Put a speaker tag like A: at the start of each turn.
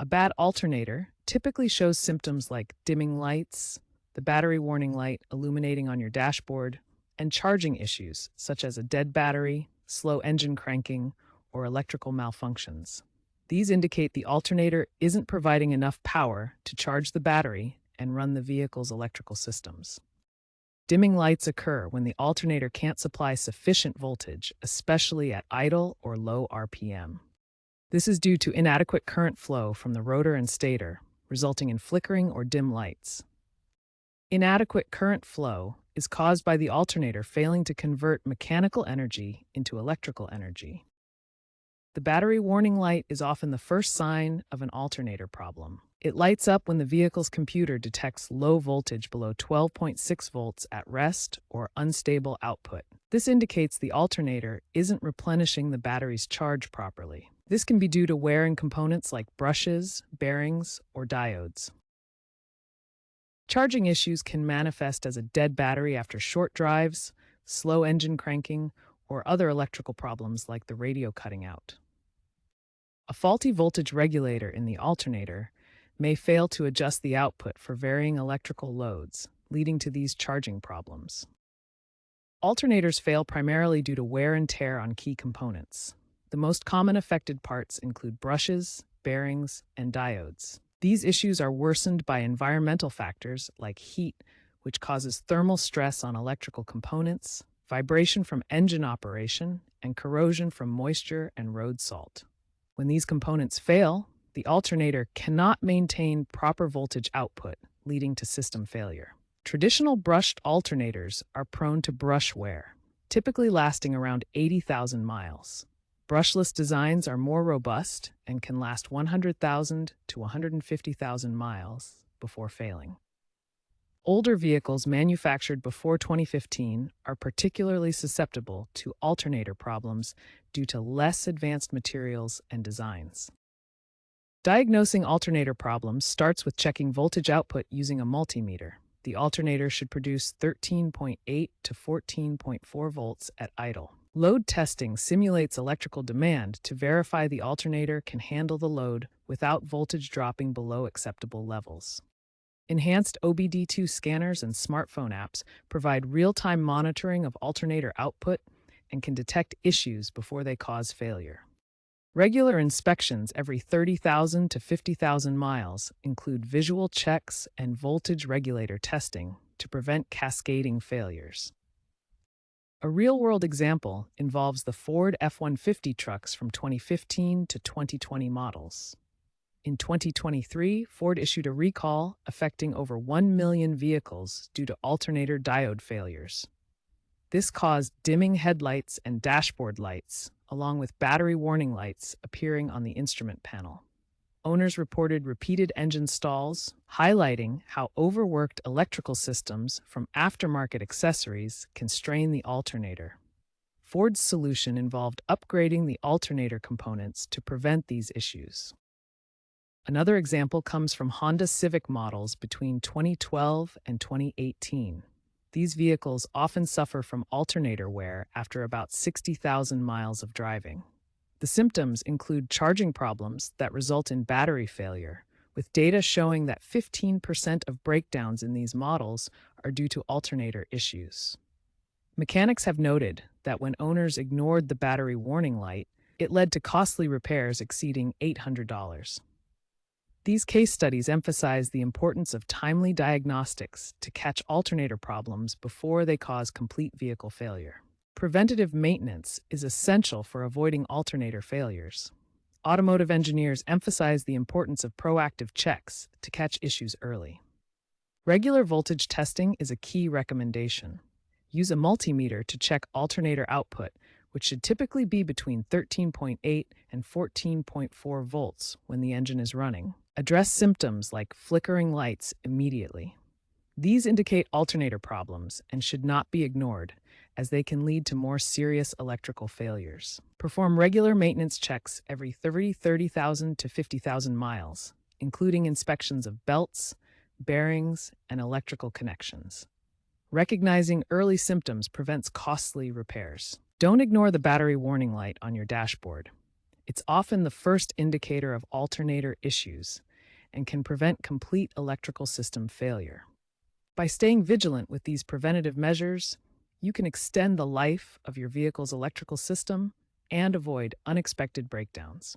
A: A bad alternator typically shows symptoms like dimming lights, the battery warning light illuminating on your dashboard, and charging issues such as a dead battery, slow engine cranking, or electrical malfunctions. These indicate the alternator isn't providing enough power to charge the battery and run the vehicle's electrical systems. Dimming lights occur when the alternator can't supply sufficient voltage, especially at idle or low RPM. This is due to inadequate current flow from the rotor and stator, resulting in flickering or dim lights. Inadequate current flow is caused by the alternator failing to convert mechanical energy into electrical energy. The battery warning light is often the first sign of an alternator problem. It lights up when the vehicle's computer detects low voltage below 12.6 volts at rest or unstable output. This indicates the alternator isn't replenishing the battery's charge properly. This can be due to wear in components like brushes, bearings, or diodes. Charging issues can manifest as a dead battery after short drives, slow engine cranking, or other electrical problems like the radio cutting out. A faulty voltage regulator in the alternator may fail to adjust the output for varying electrical loads, leading to these charging problems. Alternators fail primarily due to wear and tear on key components. The most common affected parts include brushes, bearings, and diodes. These issues are worsened by environmental factors like heat, which causes thermal stress on electrical components, vibration from engine operation, and corrosion from moisture and road salt. When these components fail, the alternator cannot maintain proper voltage output, leading to system failure. Traditional brushed alternators are prone to brush wear, typically lasting around 80,000 miles. Brushless designs are more robust and can last 100,000 to 150,000 miles before failing. Older vehicles manufactured before 2015 are particularly susceptible to alternator problems due to less advanced materials and designs. Diagnosing alternator problems starts with checking voltage output using a multimeter. The alternator should produce 13.8 to 14.4 volts at idle. Load testing simulates electrical demand to verify the alternator can handle the load without voltage dropping below acceptable levels. Enhanced OBD2 scanners and smartphone apps provide real-time monitoring of alternator output and can detect issues before they cause failure. Regular inspections every 30,000 to 50,000 miles include visual checks and voltage regulator testing to prevent cascading failures. A real-world example involves the Ford F-150 trucks from 2015 to 2020 models. In 2023, Ford issued a recall affecting over 1 million vehicles due to alternator diode failures. This caused dimming headlights and dashboard lights, along with battery warning lights appearing on the instrument panel. Owners reported repeated engine stalls, highlighting how overworked electrical systems from aftermarket accessories can strain the alternator. Ford's solution involved upgrading the alternator components to prevent these issues. Another example comes from Honda Civic models between 2012 and 2018. These vehicles often suffer from alternator wear after about 60,000 miles of driving. The symptoms include charging problems that result in battery failure, with data showing that 15% of breakdowns in these models are due to alternator issues. Mechanics have noted that when owners ignored the battery warning light, it led to costly repairs exceeding $800. These case studies emphasize the importance of timely diagnostics to catch alternator problems before they cause complete vehicle failure. Preventative maintenance is essential for avoiding alternator failures. Automotive engineers emphasize the importance of proactive checks to catch issues early. Regular voltage testing is a key recommendation. Use a multimeter to check alternator output, which should typically be between 13.8 and 14.4 volts when the engine is running. Address symptoms like flickering lights immediately. These indicate alternator problems and should not be ignored, as they can lead to more serious electrical failures. Perform regular maintenance checks every 30,000 to 50,000 miles, including inspections of belts, bearings, and electrical connections. Recognizing early symptoms prevents costly repairs. Don't ignore the battery warning light on your dashboard. It's often the first indicator of alternator issues and can prevent complete electrical system failure. By staying vigilant with these preventative measures, you can extend the life of your vehicle's electrical system and avoid unexpected breakdowns.